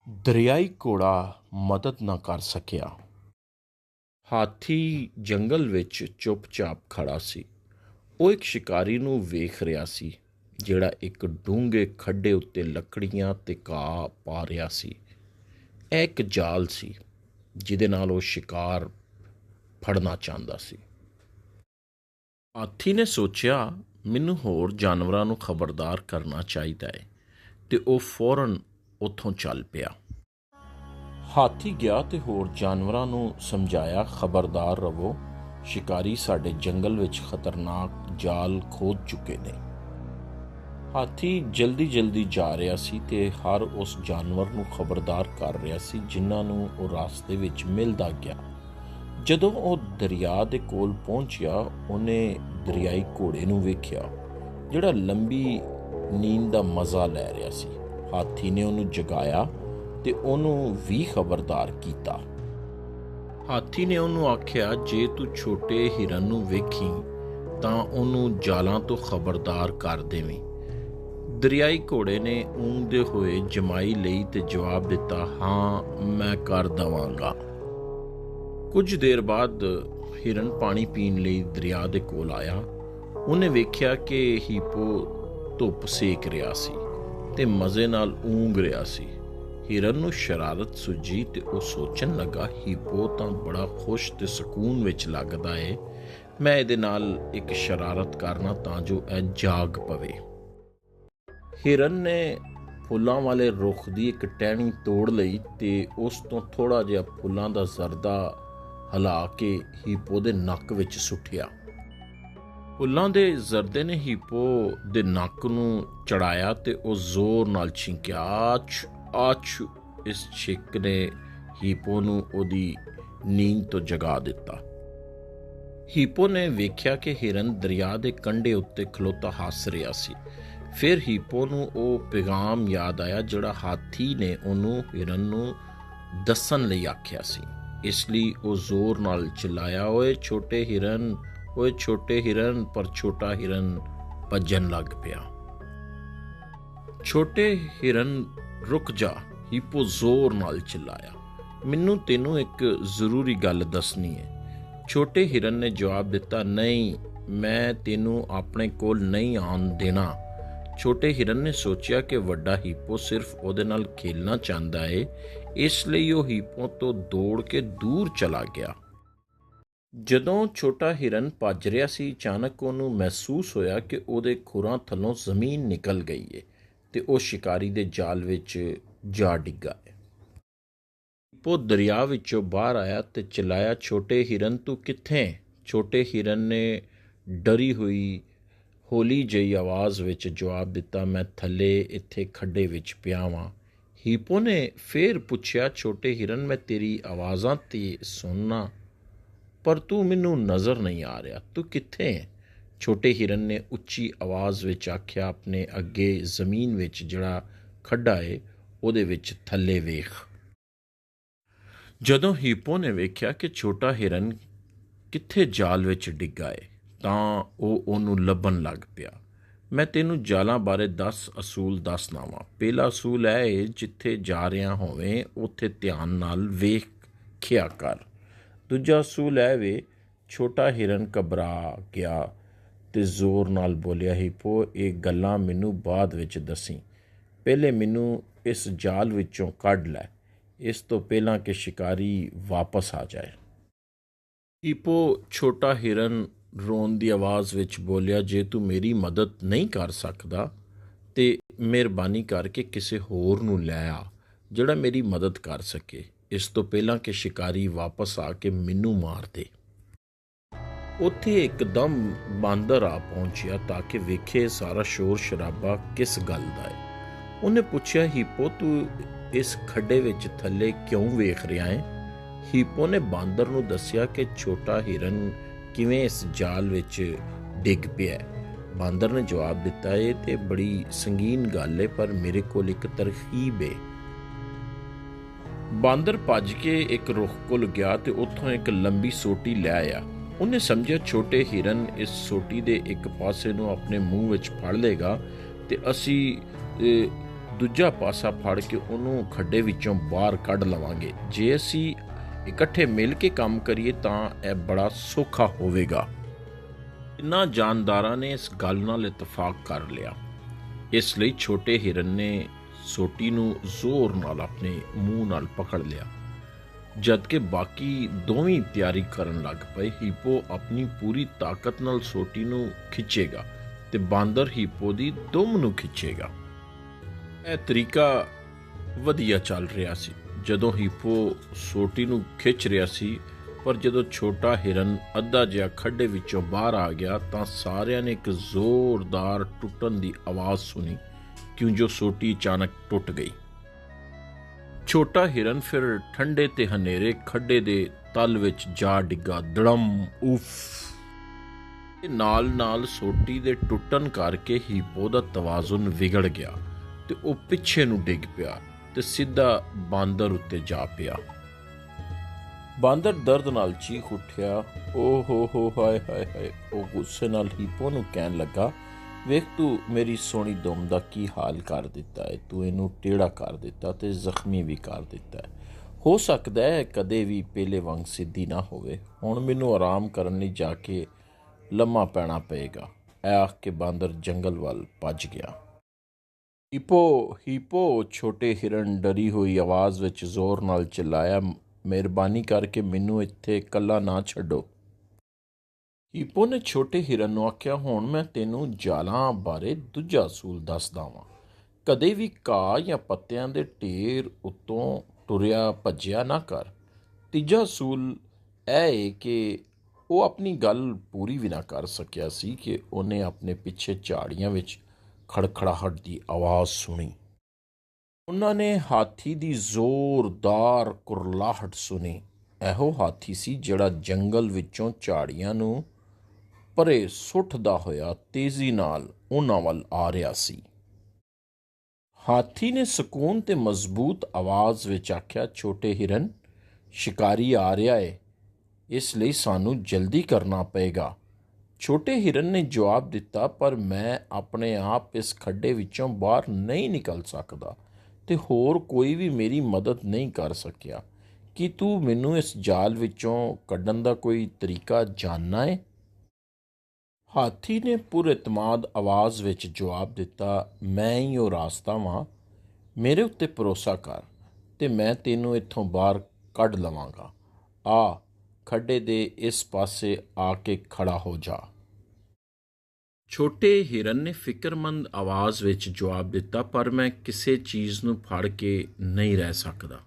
ਦਰਿਆਈ ਘੋੜਾ ਮਦਦ ਨਾ ਕਰ ਸਕਿਆ। ਹਾਥੀ ਜੰਗਲ ਵਿੱਚ ਚੁੱਪਚਾਪ ਖੜਾ ਸੀ। ਉਹ ਇੱਕ ਸ਼ਿਕਾਰੀ ਨੂੰ ਵੇਖ ਰਿਹਾ ਸੀ, ਜਿਹੜਾ ਇੱਕ ਡੂੰਘੇ ਖੱਡੇ ਉੱਤੇ ਲੱਕੜੀਆਂ ਤੇ ਘਾਹ ਪਾ ਰਿਹਾ ਸੀ। ਇਹ ਇੱਕ ਜਾਲ ਸੀ, ਜਿਹਦੇ ਨਾਲ ਉਹ ਸ਼ਿਕਾਰ ਫੜਨਾ ਚਾਹੁੰਦਾ ਸੀ। ਹਾਥੀ ਨੇ ਸੋਚਿਆ, ਮੈਨੂੰ ਹੋਰ ਜਾਨਵਰਾਂ ਨੂੰ ਖਬਰਦਾਰ ਕਰਨਾ ਚਾਹੀਦਾ ਹੈ, ਤੇ ਉਹ ਫੌਰਨ ਉੱਥੋਂ ਚੱਲ ਪਿਆ। ਹਾਥੀ ਗਿਆ ਤੇ ਹੋਰ ਜਾਨਵਰਾਂ ਨੂੰ ਸਮਝਾਇਆ, ਖਬਰਦਾਰ ਰਹੋ, ਸ਼ਿਕਾਰੀ ਸਾਡੇ ਜੰਗਲ ਵਿੱਚ ਖਤਰਨਾਕ ਜਾਲ ਖੋਦ ਚੁੱਕੇ ਨੇ। ਹਾਥੀ ਜਲਦੀ ਜਲਦੀ ਜਾ ਰਿਹਾ ਸੀ ਤੇ ਹਰ ਉਸ ਜਾਨਵਰ ਨੂੰ ਖਬਰਦਾਰ ਕਰ ਰਿਹਾ ਸੀ ਜਿਨ੍ਹਾਂ ਨੂੰ ਉਹ ਰਾਸਤੇ ਵਿੱਚ ਮਿਲਦਾ ਗਿਆ। ਜਦੋਂ ਉਹ ਦਰਿਆ ਦੇ ਕੋਲ ਪਹੁੰਚਿਆ, ਉਹਨੇ ਦਰਿਆਈ ਘੋੜੇ ਨੂੰ ਵੇਖਿਆ, ਜਿਹੜਾ ਲੰਬੀ ਨੀਂਦ ਦਾ ਮਜ਼ਾ ਲੈ ਰਿਹਾ ਸੀ। ਹਾਥੀ ਨੇ ਉਹਨੂੰ ਜਗਾਇਆ ਤੇ ਉਹਨੂੰ ਵੀ ਖਬਰਦਾਰ ਕੀਤਾ। ਹਾਥੀ ਨੇ ਉਹਨੂੰ ਆਖਿਆ, ਜੇ ਤੂੰ ਛੋਟੇ ਹਿਰਨ ਨੂੰ ਵੇਖੀ ਤਾਂ ਉਹਨੂੰ ਜਾਲਾਂ ਤੋਂ ਖਬਰਦਾਰ ਕਰ ਦੇਵੀਂ। ਦਰਿਆਈ ਘੋੜੇ ਨੇ ਊਂਘਦੇ ਹੋਏ ਜਮਾਈ ਲਈ ਤੇ ਜਵਾਬ ਦਿੱਤਾ, ਹਾਂ, ਮੈਂ ਕਰ ਦੇਵਾਂਗਾ। ਕੁਝ ਦੇਰ ਬਾਅਦ ਹਿਰਨ ਪਾਣੀ ਪੀਣ ਲਈ ਦਰਿਆ ਦੇ ਕੋਲ ਆਇਆ। ਉਹਨੇ ਵੇਖਿਆ ਕਿ ਹੀਪੋ ਧੁੱਪ ਸੇਕ ਰਿਹਾ ਸੀ ਤੇ ਮਜ਼ੇ ਨਾਲ ਊਂਘ ਰਿਹਾ ਸੀ। ਹਿਰਨ ਨੂੰ ਸ਼ਰਾਰਤ ਸੁੱਝੀ ਤੇ ਉਹ ਸੋਚਣ ਲੱਗਾ, ਹੀਪੋ ਤਾਂ ਬੜਾ ਖੁਸ਼ ਤੇ ਸਕੂਨ ਵਿੱਚ ਲੱਗਦਾ ਏ, ਮੈਂ ਇਹਦੇ ਨਾਲ ਇੱਕ ਸ਼ਰਾਰਤ ਕਰਨਾ ਤਾਂ ਜੋ ਇਹ ਜਾਗ ਪਵੇ। ਹਿਰਨ ਨੇ ਫੁੱਲਾਂ ਵਾਲੇ ਰੁੱਖ ਦੀ ਇੱਕ ਟਹਿਣੀ ਤੋੜ ਲਈ ਤੇ ਉਸ ਤੋਂ ਥੋੜ੍ਹਾ ਜਿਹਾ ਫੁੱਲਾਂ ਦਾ ਜ਼ਰਦਾ ਹਿਲਾ ਕੇ ਹੀਪੋ ਦੇ ਨੱਕ ਵਿੱਚ ਸੁੱਟਿਆ। ਫੁੱਲਾਂ ਦੇ ਜ਼ਰਦੇ ਨੇ ਹੀਪੋ ਦੇ ਨੱਕ ਨੂੰ ਚੜਾਇਆ ਤੇ ਉਹ ਜ਼ੋਰ ਨਾਲ ਛਿੰਕਿਆ, ਆਛ ਆਛ। ਇਸ ਛਿੱਕ ਨੇ ਹੀਪੋ ਨੂੰ ਉਹਦੀ ਨੀਂਦ ਤੋਂ ਜਗਾ ਦਿੱਤਾ। ਹੀਪੋ ਨੇ ਵੇਖਿਆ ਕਿ ਹਿਰਨ ਦਰਿਆ ਦੇ ਕੰਢੇ ਉੱਤੇ ਖਲੋਤਾ ਹੱਸ ਰਿਹਾ ਸੀ। ਫਿਰ ਹੀਪੋ ਨੂੰ ਉਹ ਪੈਗਾਮ ਯਾਦ ਆਇਆ ਜਿਹੜਾ ਹਾਥੀ ਨੇ ਉਹਨੂੰ ਹਿਰਨ ਨੂੰ ਦੱਸਣ ਲਈ ਆਖਿਆ ਸੀ। ਇਸ ਲਈ ਉਹ ਜ਼ੋਰ ਨਾਲ ਚਿল্ਲਾਇਆ, ਓਏ ਛੋਟੇ ਹਿਰਨ, ਓਏ ਛੋਟੇ ਹਿਰਨ। ਪਰ ਛੋਟਾ ਹਿਰਨ ਭੱਜਣ ਲੱਗ ਪਿਆ। ਛੋਟੇ ਹਿਰਨ, ਰੁਕ ਜਾ, ਹੀਪੋ ਜ਼ੋਰ ਨਾਲ ਚਿল্ਲਾਇਆ, ਮੈਨੂੰ ਤੈਨੂੰ ਇੱਕ ਜ਼ਰੂਰੀ ਗੱਲ ਦੱਸਣੀ ਹੈ। ਛੋਟੇ ਹਿਰਨ ਨੇ ਜਵਾਬ ਦਿੱਤਾ, ਨਹੀਂ, ਮੈਂ ਤੈਨੂੰ ਆਪਣੇ ਕੋਲ ਨਹੀਂ ਆਉਣ ਦੇਣਾ। ਛੋਟੇ ਹਿਰਨ ਨੇ ਸੋਚਿਆ ਕਿ ਵੱਡਾ ਹੀਪੋ ਸਿਰਫ ਉਹਦੇ ਨਾਲ ਖੇਲਣਾ ਚਾਹੁੰਦਾ ਏ, ਇਸ ਲਈ ਉਹ ਹੀਪੋ ਤੋਂ ਦੌੜ ਕੇ ਦੂਰ ਚਲਾ ਗਿਆ। ਜਦੋਂ ਛੋਟਾ ਹਿਰਨ ਭੱਜ ਰਿਹਾ ਸੀ, ਅਚਾਨਕ ਉਹਨੂੰ ਮਹਿਸੂਸ ਹੋਇਆ ਕਿ ਉਹਦੇ ਖੁਰਾਂ ਥੱਲੋਂ ਜ਼ਮੀਨ ਨਿਕਲ ਗਈ ਏ ਤੇ ਉਹ ਸ਼ਿਕਾਰੀ ਦੇ ਜਾਲ ਵਿੱਚ ਜਾ ਡਿੱਗਾ ਹੈ। ਹੀਪੋ ਦਰਿਆ ਵਿੱਚੋਂ ਬਾਹਰ ਆਇਆ ਤੇ ਚਿল্ਲਾਇਆ, ਛੋਟੇ ਹਿਰਨ, ਤੂੰ ਕਿੱਥੇ? ਛੋਟੇ ਹਿਰਨ ਨੇ ਡਰੀ ਹੋਈ ਹੌਲੀ ਜਿਹੀ ਆਵਾਜ਼ ਵਿੱਚ ਜਵਾਬ ਦਿੱਤਾ, ਮੈਂ ਥੱਲੇ ਇੱਥੇ ਖੱਡੇ ਵਿੱਚ ਪਿਆ ਵਾਂ। ਹੀਪੋ ਨੇ ਫੇਰ ਪੁੱਛਿਆ, ਛੋਟੇ ਹਿਰਨ, ਮੈਂ ਤੇਰੀ ਆਵਾਜ਼ਾਂ ਤੇ ਸੁਣਨਾ, ਪਰ ਤੂੰ ਮੈਨੂੰ ਨਜ਼ਰ ਨਹੀਂ ਆ ਰਿਹਾ, ਤੂੰ ਕਿੱਥੇ ਹੈ? ਛੋਟੇ ਹਿਰਨ ਨੇ ਉੱਚੀ ਆਵਾਜ਼ ਵਿੱਚ ਆਖਿਆ, ਆਪਣੇ ਅੱਗੇ ਜ਼ਮੀਨ ਵਿੱਚ ਜਿਹੜਾ ਖੱਡਾ ਏ ਉਹਦੇ ਵਿੱਚ ਥੱਲੇ ਵੇਖ। ਜਦੋਂ ਹੀਪੋ ਨੇ ਵੇਖਿਆ ਕਿ ਛੋਟਾ ਹਿਰਨ ਕਿੱਥੇ ਜਾਲ ਵਿੱਚ ਡਿੱਗਾ ਏ ਤਾਂ ਉਹ ਉਹਨੂੰ ਲੱਭਣ ਲੱਗ ਪਿਆ। ਮੈਂ ਤੈਨੂੰ ਜਾਲਾਂ ਬਾਰੇ 10 ਅਸੂਲ ਦੱਸਦਾ ਵਾਂ। ਪਹਿਲਾ ਅਸੂਲ ਇਹ ਏ, ਜਿੱਥੇ ਜਾ ਰਿਹਾ ਹੋਵੇਂ ਉੱਥੇ ਧਿਆਨ ਨਾਲ ਵੇਖਿਆ ਕਰ। ਦੂਜਾ ਅਸੂਲ ਇਹ ਵੇ, ਛੋਟਾ ਹਿਰਨ ਘਬਰਾ ਗਿਆ ਤੇ ਜ਼ੋਰ ਨਾਲ ਬੋਲਿਆ, ਹੀਪੋ, ਇਹ ਗੱਲਾਂ ਮੈਨੂੰ ਬਾਅਦ ਵਿੱਚ ਦੱਸੀ, ਪਹਿਲੇ ਮੈਨੂੰ ਇਸ ਜਾਲ ਵਿੱਚੋਂ ਕੱਢ ਲੈ, ਇਸ ਤੋਂ ਪਹਿਲਾਂ ਕਿ ਸ਼ਿਕਾਰੀ ਵਾਪਸ ਆ ਜਾਏ। ਹੀਪੋ ਛੋਟਾ ਹਿਰਨ ਰੋਣ ਦੀ ਆਵਾਜ਼ ਵਿੱਚ ਬੋਲਿਆ, ਜੇ ਤੂੰ ਮੇਰੀ ਮਦਦ ਨਹੀਂ ਕਰ ਸਕਦਾ ਤੇ ਮਿਹਰਬਾਨੀ ਕਰਕੇ ਕਿਸੇ ਹੋਰ ਨੂੰ ਲੈ ਆ ਜਿਹੜਾ ਮੇਰੀ ਮਦਦ ਕਰ ਸਕੇ, ਇਸ ਤੋਂ ਪਹਿਲਾਂ ਕਿ ਸ਼ਿਕਾਰੀ ਵਾਪਸ ਆ ਕੇ ਮੈਨੂੰ ਮਾਰ ਦੇ। ਉੱਥੇ ਇੱਕਦਮ ਬਾਂਦਰ ਆ ਪਹੁੰਚਿਆ ਤਾਂ ਕਿ ਵੇਖੇ ਸਾਰਾ ਸ਼ੋਰ ਸ਼ਰਾਬਾ ਕਿਸ ਗੱਲ ਦਾ ਹੈ। ਉਹਨੇ ਪੁੱਛਿਆ, ਹੀਪੋ, ਤੂੰ ਇਸ ਖੱਡੇ ਵਿੱਚ ਥੱਲੇ ਕਿਉਂ ਵੇਖ ਰਿਹਾ ਹੈ? ਹੀਪੋ ਨੇ ਬਾਂਦਰ ਨੂੰ ਦੱਸਿਆ ਕਿ ਛੋਟਾ ਹਿਰਨ ਕਿਵੇਂ ਇਸ ਜਾਲ ਵਿੱਚ ਡਿੱਗ ਪਿਆ। ਬਾਂਦਰ ਨੇ ਜਵਾਬ ਦਿੱਤਾ, ਇਹ ਤੇ ਬੜੀ ਸੰਗੀਨ ਗੱਲ ਏ, ਪਰ ਮੇਰੇ ਕੋਲ ਇੱਕ ਤਰਕੀਬ ਏ। ਬਾਂਦਰ ਭੱਜ ਕੇ ਇੱਕ ਰੁੱਖ ਕੋਲ ਗਿਆ ਤੇ ਉੱਥੋਂ ਇੱਕ ਲੰਬੀ ਸੋਟੀ ਲੈ ਆਇਆ। ਉਹਨੇ ਸਮਝਿਆ ਛੋਟੇ ਹਿਰਨ ਇਸ ਸੋਟੀ ਦੇ ਇੱਕ ਪਾਸੇ ਨੂੰ ਆਪਣੇ ਮੂੰਹ ਵਿੱਚ ਫੜ ਲਏਗਾ ਤੇ ਅਸੀਂ ਦੂਜਾ ਪਾਸਾ ਫੜ ਕੇ ਉਹਨੂੰ ਖੱਡੇ ਵਿੱਚੋਂ ਬਾਹਰ ਕੱਢ ਲਵਾਂਗੇ। ਜੇ ਅਸੀਂ ਇਕੱਠੇ ਮਿਲ ਕੇ ਕੰਮ ਕਰੀਏ ਤਾਂ ਇਹ ਬੜਾ ਸੌਖਾ ਹੋਵੇਗਾ। ਤਿੰਨਾਂ ਜਾਨਦਾਰਾਂ ਨੇ ਇਸ ਗੱਲ ਨਾਲ ਇਤਫਾਕ ਕਰ ਲਿਆ। ਇਸ ਲਈ ਛੋਟੇ ਹਿਰਨ ਨੇ ਸੋਟੀ ਨੂੰ ਜ਼ੋਰ ਨਾਲ ਆਪਣੇ ਮੂੰਹ ਨਾਲ ਪਕੜ ਲਿਆ, ਜਦਕਿ ਬਾਕੀ ਦੋਵੇਂ ਤਿਆਰੀ ਕਰਨ ਲੱਗ ਪਏ। ਹੀਪੋ ਆਪਣੀ ਪੂਰੀ ਤਾਕਤ ਨਾਲ ਸੋਟੀ ਨੂੰ ਖਿੱਚੇਗਾ ਤੇ ਬਾਂਦਰ ਹੀਪੋ ਦੀ ਦੁਮ ਨੂੰ ਖਿੱਚੇਗਾ। ਇਹ ਤਰੀਕਾ ਵਧੀਆ ਚੱਲ ਰਿਹਾ ਸੀ ਜਦੋਂ ਹੀਪੋ ਸੋਟੀ ਨੂੰ ਖਿੱਚ ਰਿਹਾ ਸੀ, ਪਰ ਜਦੋਂ ਛੋਟਾ ਹਿਰਨ ਅੱਧਾ ਜਿਹਾ ਖੱਡੇ ਵਿੱਚੋਂ ਬਾਹਰ ਆ ਗਿਆ ਤਾਂ ਸਾਰਿਆਂ ਨੇ ਇੱਕ ਜ਼ੋਰਦਾਰ ਟੁੱਟਣ ਦੀ ਆਵਾਜ਼ ਸੁਣੀ, ਕਿਉਂ ਜੋ ਸੋਟੀ ਅਚਾਨਕ ਟੁੱਟ ਗਈ। ਛੋਟਾ ਹਿਰਨ ਫਿਰ ਠੰਡੇ ਤੇ ਹਨੇਰੇ ਖੱਡੇ ਦੇ ਤਲ ਵਿੱਚ ਜਾ ਡਿੱਗਾ। ਧੜਮ ਉਫ! ਨਾਲ ਸੋਟੀ ਦੇ ਟੁੱਟਣ ਕਰਕੇ ਹੀਪੋ ਦਾ ਤਵਾਜ਼ੁਨ ਵਿਗੜ ਗਿਆ ਤੇ ਉਹ ਪਿੱਛੇ ਨੂੰ ਡਿੱਗ ਪਿਆ ਤੇ ਸਿੱਧਾ ਬਾਂਦਰ ਉੱਤੇ ਜਾ ਪਿਆ। ਬਾਂਦਰ ਦਰਦ ਨਾਲ ਚੀਖ ਉੱਠਿਆ, ਓ ਹੋ ਹਾਏ ਹਾਏ ਹਾਏ। ਉਹ ਗੁੱਸੇ ਨਾਲ ਹੀਪੋ ਨੂੰ ਕਹਿਣ ਲੱਗਾ, ਵੇਖ ਤੂੰ ਮੇਰੀ ਸੋਹਣੀ ਦੁਮ ਦਾ ਕੀ ਹਾਲ ਕਰ ਦਿੱਤਾ ਹੈ। ਤੂੰ ਇਹਨੂੰ ਟੇੜਾ ਕਰ ਦਿੱਤਾ ਤੇ ਜ਼ਖਮੀ ਵੀ ਕਰ ਦਿੱਤਾ ਹੈ। ਹੋ ਸਕਦਾ ਹੈ ਕਦੇ ਵੀ ਪਹਿਲੇ ਵਾਂਗ ਸਿੱਧੀ ਨਾ ਹੋਵੇ। ਹੁਣ ਮੈਨੂੰ ਆਰਾਮ ਕਰਨ ਲਈ ਜਾ ਕੇ ਲੰਮਾ ਪੈਣਾ ਪਏਗਾ। ਇਹ ਆਖ ਕੇ ਬਾਂਦਰ ਜੰਗਲ ਵੱਲ ਭੱਜ ਗਿਆ। ਹੀਪੋ ਛੋਟੇ ਹਿਰਨ ਡਰੀ ਹੋਈ ਆਵਾਜ਼ ਵਿੱਚ ਜ਼ੋਰ ਨਾਲ ਚਿল্ਲਾਇਆ, ਮਿਹਰਬਾਨੀ ਕਰਕੇ ਮੈਨੂੰ ਇੱਥੇ ਇਕੱਲਾ ਨਾ ਛੱਡੋ। ਹੀਪੋ ਨੇ ਛੋਟੇ ਹਿਰਨ ਨੂੰ ਆਖਿਆ, ਹੁਣ ਮੈਂ ਤੈਨੂੰ ਜਾਲਾਂ ਬਾਰੇ ਦੂਜਾ ਅਸੂਲ ਦੱਸਦਾ ਵਾਂ। ਕਦੇ ਵੀ ਘਾਹ ਜਾਂ ਪੱਤਿਆਂ ਦੇ ਢੇਰ ਉੱਤੋਂ ਟੁਰਿਆ ਭੱਜਿਆ ਨਾ ਕਰ। ਤੀਜਾ ਅਸੂਲ ਇਹ ਹੈ ਕਿ ਉਹ ਆਪਣੀ ਗੱਲ ਪੂਰੀ ਵੀ ਨਾ ਕਰ ਸਕਿਆ ਸੀ ਕਿ ਉਹਨੇ ਆਪਣੇ ਪਿੱਛੇ ਝਾੜੀਆਂ ਵਿੱਚ ਖੜਖੜਾਹਟ ਦੀ ਆਵਾਜ਼ ਸੁਣੀ। ਉਹਨਾਂ ਨੇ ਹਾਥੀ ਦੀ ਜ਼ੋਰਦਾਰ ਕੁਰਲਾਹਟ ਸੁਣੀ। ਇਹੋ ਹਾਥੀ ਸੀ ਜਿਹੜਾ ਜੰਗਲ ਵਿੱਚੋਂ ਝਾੜੀਆਂ ਨੂੰ ਪਰੇ ਸੁੱਟਦਾ ਹੋਇਆ ਤੇਜ਼ੀ ਨਾਲ ਉਹਨਾਂ ਵੱਲ ਆ ਰਿਹਾ ਸੀ। ਹਾਥੀ ਨੇ ਸਕੂਨ ਤੇ ਮਜ਼ਬੂਤ ਆਵਾਜ਼ ਵਿੱਚ ਆਖਿਆ, ਛੋਟੇ ਹਿਰਨ, ਸ਼ਿਕਾਰੀ ਆ ਰਿਹਾ ਏ, ਇਸ ਲਈ ਸਾਨੂੰ ਜਲਦੀ ਕਰਨਾ ਪਏਗਾ। ਛੋਟੇ ਹਿਰਨ ਨੇ ਜਵਾਬ ਦਿੱਤਾ, ਪਰ ਮੈਂ ਆਪਣੇ ਆਪ ਇਸ ਖੱਡੇ ਵਿੱਚੋਂ ਬਾਹਰ ਨਹੀਂ ਨਿਕਲ ਸਕਦਾ ਤੇ ਹੋਰ ਕੋਈ ਵੀ ਮੇਰੀ ਮਦਦ ਨਹੀਂ ਕਰ ਸਕਿਆ। ਕੀ ਤੂੰ ਮੈਨੂੰ ਇਸ ਜਾਲ ਵਿੱਚੋਂ ਕੱਢਣ ਦਾ ਕੋਈ ਤਰੀਕਾ ਜਾਣਨਾ ਹੈ? ਹਾਥੀ ਨੇ ਪੁਰਇਤਮਾਦ ਆਵਾਜ਼ ਵਿੱਚ ਜਵਾਬ ਦਿੱਤਾ, ਮੈਂ ਹੀ ਉਹ ਰਾਸਤਾ ਵਾਂ। ਮੇਰੇ ਉੱਤੇ ਭਰੋਸਾ ਕਰ ਤੇ ਮੈਂ ਤੈਨੂੰ ਇੱਥੋਂ ਬਾਹਰ ਕੱਢ ਲਵਾਂਗਾ। ਆ ਖੱਡੇ ਦੇ ਇਸ ਪਾਸੇ ਆ ਕੇ ਖੜਾ ਹੋ ਜਾ। ਛੋਟੇ ਹਿਰਨ ਨੇ ਫਿਕਰਮੰਦ ਆਵਾਜ਼ ਵਿੱਚ ਜਵਾਬ ਦਿੱਤਾ, ਪਰ ਮੈਂ ਕਿਸੇ ਚੀਜ਼ ਨੂੰ ਫੜ ਕੇ ਨਹੀਂ ਰਹਿ ਸਕਦਾ।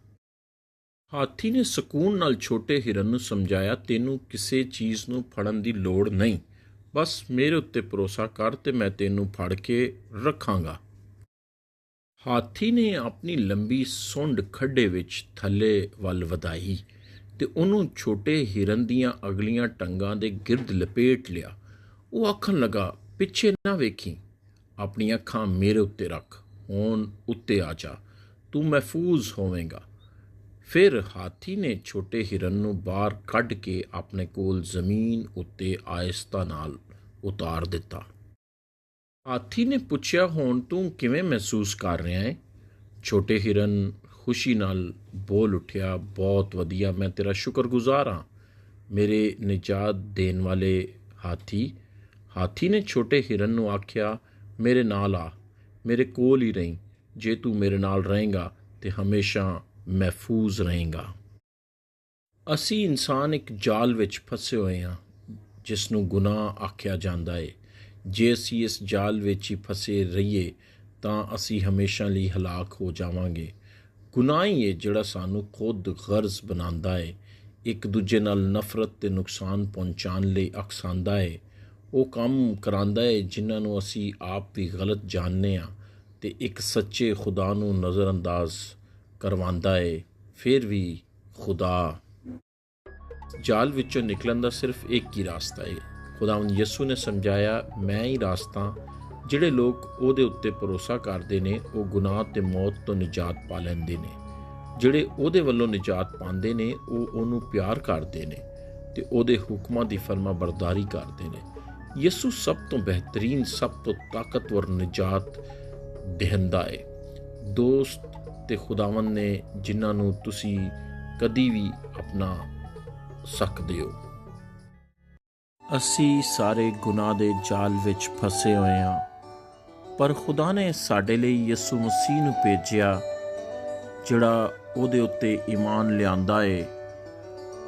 ਹਾਥੀ ਨੇ ਸਕੂਨ ਨਾਲ ਛੋਟੇ ਹਿਰਨ ਨੂੰ ਸਮਝਾਇਆ, ਤੈਨੂੰ ਕਿਸੇ ਚੀਜ਼ ਨੂੰ ਫੜਨ ਦੀ ਲੋੜ ਨਹੀਂ, ਬਸ ਮੇਰੇ ਉੱਤੇ ਭਰੋਸਾ ਕਰ ਤੇ ਮੈਂ ਤੈਨੂੰ ਫੜ ਕੇ ਰੱਖਾਂਗਾ। ਹਾਥੀ ਨੇ ਆਪਣੀ ਲੰਬੀ ਸੁੰਡ ਖੱਡੇ ਵਿੱਚ ਥੱਲੇ ਵੱਲ ਵਧਾਈ ਤੇ ਉਹਨੂੰ ਛੋਟੇ ਹਿਰਨ ਦੀਆਂ ਅਗਲੀਆਂ ਟੰਗਾਂ ਦੇ ਗਿਰਦ ਲਪੇਟ ਲਿਆ। ਉਹ ਆਖਣ ਲੱਗਾ, ਪਿੱਛੇ ਨਾ ਵੇਖੀ, ਆਪਣੀਆਂ ਅੱਖਾਂ ਮੇਰੇ ਉੱਤੇ ਰੱਖ, ਹੁਣ ਉੱਤੇ ਆ ਜਾ, ਤੂੰ ਮਹਿਫੂਜ਼ ਹੋਵੇਂਗਾ। ਫਿਰ ਹਾਥੀ ਨੇ ਛੋਟੇ ਹਿਰਨ ਨੂੰ ਬਾਹਰ ਕੱਢ ਕੇ ਆਪਣੇ ਕੋਲ ਜ਼ਮੀਨ ਉੱਤੇ ਆਹਿਸਤਾ ਨਾਲ ਉਤਾਰ ਦਿੱਤਾ। ਹਾਥੀ ਨੇ ਪੁੱਛਿਆ, ਹੁਣ ਤੂੰ ਕਿਵੇਂ ਮਹਿਸੂਸ ਕਰ ਰਿਹਾ ਹੈ? ਛੋਟੇ ਹਿਰਨ ਖੁਸ਼ੀ ਨਾਲ ਬੋਲ ਉੱਠਿਆ, ਬਹੁਤ ਵਧੀਆ, ਮੈਂ ਤੇਰਾ ਸ਼ੁਕਰਗੁਜ਼ਾਰ ਹਾਂ ਮੇਰੇ ਨਿਜਾਤ ਦੇਣ ਵਾਲੇ ਹਾਥੀ। ਹਾਥੀ ਨੇ ਛੋਟੇ ਹਿਰਨ ਨੂੰ ਆਖਿਆ, ਮੇਰੇ ਨਾਲ ਆ, ਮੇਰੇ ਕੋਲ ਹੀ ਰਹੀਂ। ਜੇ ਤੂੰ ਮੇਰੇ ਨਾਲ ਰਹੇਂਗਾ ਤੇ ਹਮੇਸ਼ਾ ਮਹਿਫੂਜ਼ ਰਹੇਂਗਾ। ਅਸੀਂ ਇਨਸਾਨ ਇੱਕ ਜਾਲ ਵਿੱਚ ਫਸੇ ਹੋਏ ਹਾਂ ਜਿਸ ਨੂੰ ਗੁਨਾਹ ਆਖਿਆ ਜਾਂਦਾ ਹੈ। ਜੇ ਅਸੀਂ ਇਸ ਜਾਲ ਵਿੱਚ ਹੀ ਫਸੇ ਰਹੀਏ ਤਾਂ ਅਸੀਂ ਹਮੇਸ਼ਾ ਲਈ ਹਲਾਕ ਹੋ ਜਾਵਾਂਗੇ। ਗੁਨਾਹ ਹੀ ਹੈ ਜਿਹੜਾ ਸਾਨੂੰ ਖੁਦ ਗਰਜ਼ ਬਣਾਉਂਦਾ ਹੈ, ਇੱਕ ਦੂਜੇ ਨਾਲ ਨਫ਼ਰਤ ਤੇ ਨੁਕਸਾਨ ਪਹੁੰਚਾਉਣ ਲਈ ਅਕਸਾਂਦਾ ਹੈ। ਉਹ ਕੰਮ ਕਰਾਉਂਦਾ ਹੈ ਜਿਨ੍ਹਾਂ ਨੂੰ ਅਸੀਂ ਆਪ ਵੀ ਗਲਤ ਜਾਣਦੇ ਹਾਂ ਤੇ ਇੱਕ ਸੱਚੇ ਖੁਦਾ ਨੂੰ ਨਜ਼ਰਅੰਦਾਜ਼ ਕਰਵਾਉਂਦਾ ਹੈ। ਫਿਰ ਵੀ ਖੁਦਾ ਜਾਲ ਵਿੱਚੋਂ ਨਿਕਲਣ ਦਾ ਸਿਰਫ ਇੱਕ ਹੀ ਰਾਸਤਾ ਹੈ। ਖੁਦਾਵੰਦ ਯਿਸੂ ਨੇ ਸਮਝਾਇਆ, ਮੈਂ ਹੀ ਰਾਸਤਾ। ਜਿਹੜੇ ਲੋਕ ਉਹਦੇ ਉੱਤੇ ਭਰੋਸਾ ਕਰਦੇ ਨੇ ਉਹ ਗੁਨਾਹ ਤੇ ਮੌਤ ਤੋਂ ਨਿਜਾਤ ਪਾ ਲੈਂਦੇ ਨੇ। ਜਿਹੜੇ ਉਹਦੇ ਵੱਲੋਂ ਨਿਜਾਤ ਪਾਉਂਦੇ ਨੇ ਉਹ ਉਹਨੂੰ ਪਿਆਰ ਕਰਦੇ ਨੇ ਤੇ ਉਹਦੇ ਹੁਕਮਾਂ ਦੀ ਫਰਮਾ ਬਰਦਾਰੀ ਕਰਦੇ ਨੇ। ਯਿਸੂ ਸਭ ਤੋਂ ਬਿਹਤਰੀਨ, ਸਭ ਤੋਂ ਤਾਕਤਵਰ ਨਿਜਾਤ ਦਹਿੰਦਾ ਹੈ। ਦੋਸਤ ਤੇ ਖੁਦਾਵੰਦ ਨੇ ਜਿਨ੍ਹਾਂ ਨੂੰ ਤੁਸੀਂ ਕਦੀ ਵੀ ਅਪਣਾ ਸਕਦੇ ਹੋ। ਅਸੀਂ ਸਾਰੇ ਗੁਨਾਹ ਦੇ ਜਾਲ ਵਿੱਚ ਫਸੇ ਹੋਏ ਹਾਂ, ਪਰ ਖੁਦਾ ਨੇ ਸਾਡੇ ਲਈ ਯਿਸੂ ਮਸੀਹ ਨੂੰ ਭੇਜਿਆ, ਜਿਹੜਾ ਉਹਦੇ ਉੱਤੇ ਈਮਾਨ ਲਿਆਂਦਾ ਏ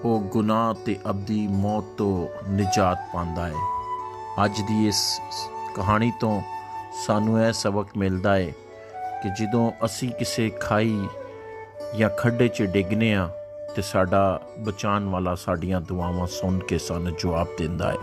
ਉਹ ਗੁਨਾਹ ਤੇ ਅਬਦੀ ਮੌਤ ਤੋਂ ਨਿਜਾਤ ਪਾਉਂਦਾ ਹੈ। ਅੱਜ ਦੀ ਇਸ ਕਹਾਣੀ ਤੋਂ ਸਾਨੂੰ ਇਹ ਸਬਕ ਮਿਲਦਾ ਹੈ ਕਿ ਜਦੋਂ ਅਸੀਂ ਕਿਸੇ ਖਾਈ ਜਾਂ ਖੱਡੇ 'ਚ ਡਿੱਗਨੇ ਹਾਂ ਤੇ ਸਾਡਾ ਬਚਾਉਣ ਵਾਲਾ ਸਾਡੀਆਂ ਦੁਆਵਾਂ ਸੁਣ ਕੇ ਸਾਨੂੰ ਜਵਾਬ ਦਿੰਦਾ ਹੈ।